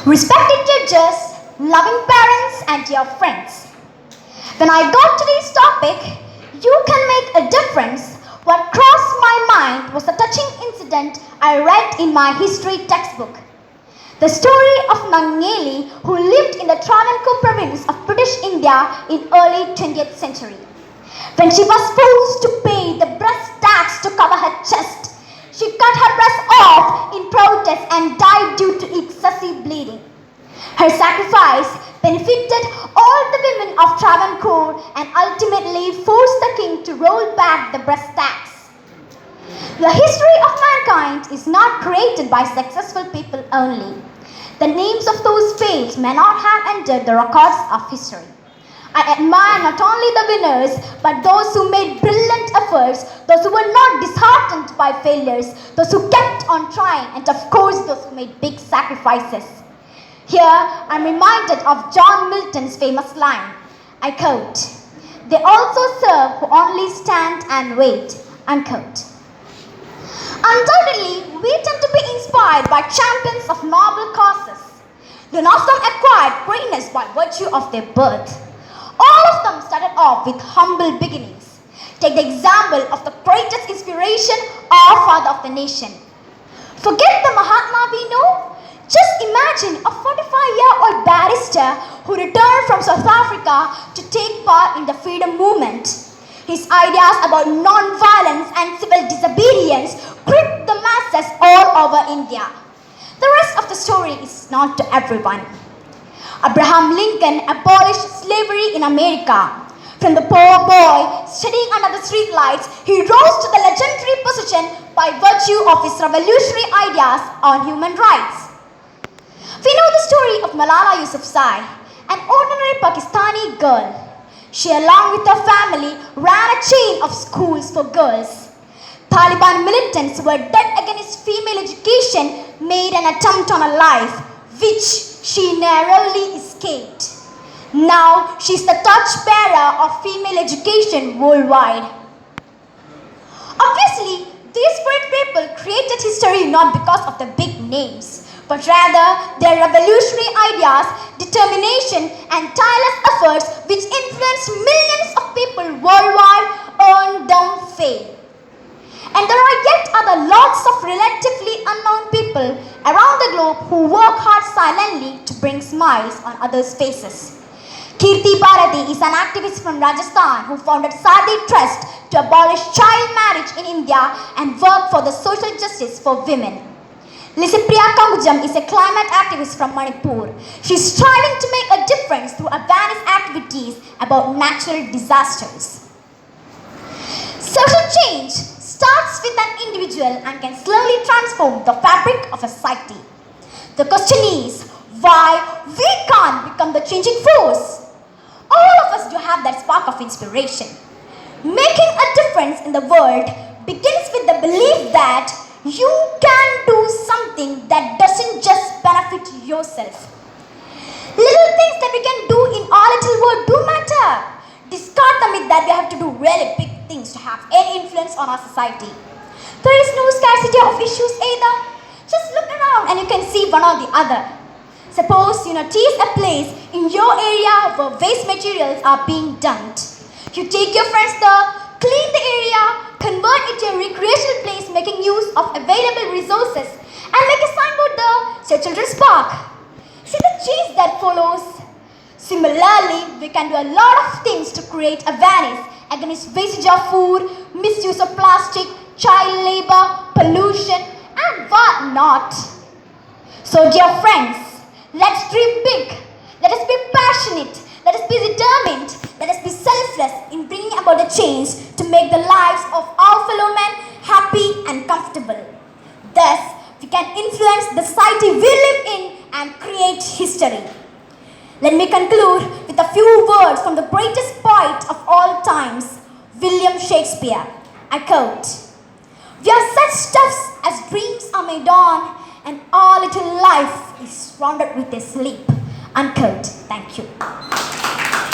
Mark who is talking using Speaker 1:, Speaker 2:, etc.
Speaker 1: Respected judges, loving parents, and dear friends. When I got to this topic, you can make a difference, what crossed my mind was a touching incident I read in my history textbook. The story of Nangeli, who lived in the Travancore province of British India in early 20th century. When she was forced to pay the breast tax to cover her chest, she cut her breast off in protest and died due to excessive bleeding. Her sacrifice benefited all the women of Travancore and ultimately forced the king to roll back the breast tax. The history of mankind is not created by successful people only. The names of those failed may not have entered the records of history. I admire not only the winners, but those who made brilliant efforts, those who were not disheartened by failures, those who kept on trying, and of course those who made big sacrifices. Here, I'm reminded of John Milton's famous line. I quote, "They also serve who only stand and wait," unquote. Undoubtedly, we tend to be inspired by champions of noble causes. None of them acquired greatness by virtue of their birth. All of them started off with humble beginnings. Take the example of the greatest inspiration, our father of the nation. Forget the Mahatma we know. Just imagine a 45-year-old barrister who returned from South Africa to take part in the freedom movement. His ideas about non-violence and civil disobedience gripped the masses all over India. The rest of the story is known to everyone. Abraham Lincoln abolished slavery in America. From the poor boy studying under the streetlights, he rose to the legendary position by virtue of his revolutionary ideas on human rights. We know the story of Malala Yousafzai, an ordinary Pakistani girl. She, along with her family, ran a chain of schools for girls. Taliban militants who were dead against female education made an attempt on her life, which she narrowly escaped. Now, she's the torchbearer of female education worldwide. Obviously, these great people created history not because of the big names, but rather their revolutionary ideas, determination, and tireless efforts which influenced millions of people worldwide earned them fame. And there are yet other lots of relatively unknown people around the globe who work hard silently to bring smiles on others' faces. Kirti Bharati is an activist from Rajasthan who founded Sadi Trust to abolish child marriage in India and work for the social justice for women. Lisipriya Kangujam is a climate activist from Manipur. She is striving to make a difference through awareness activities about natural disasters. Social change starts with an individual and can slowly transform the fabric of a society. The question is, why we can't become the changing force? All of us do have that spark of inspiration. Making a difference in the world begins with the belief that you can do something that doesn't just benefit yourself. Little things that we can do in our little world do matter. Discard the myth that we have to do really big things to have any influence on our society. There is no scarcity of issues either. Just look around and you can see one or the other. Suppose you notice a place in your area where waste materials are being dumped. You take your friends there, clean the area, convert it to a recreational place making use of available resources, and make a signboard there so children park. See the change that follows. Similarly, we can do a lot of things to create awareness against wastage of food, misuse of plastic, child labor, pollution, and what not. So dear friends, let's dream big. Let us be passionate. Let us be determined. Let us be selfless in bringing about a change to make the lives of our fellow men happy and comfortable. Thus, we can influence the society we live in and create history. Let me conclude with a few words from the greatest poet of all times, William Shakespeare. I quote, "We are such stuffs as dreams are made on, and our little life is rounded with a sleep," unquote. Thank you.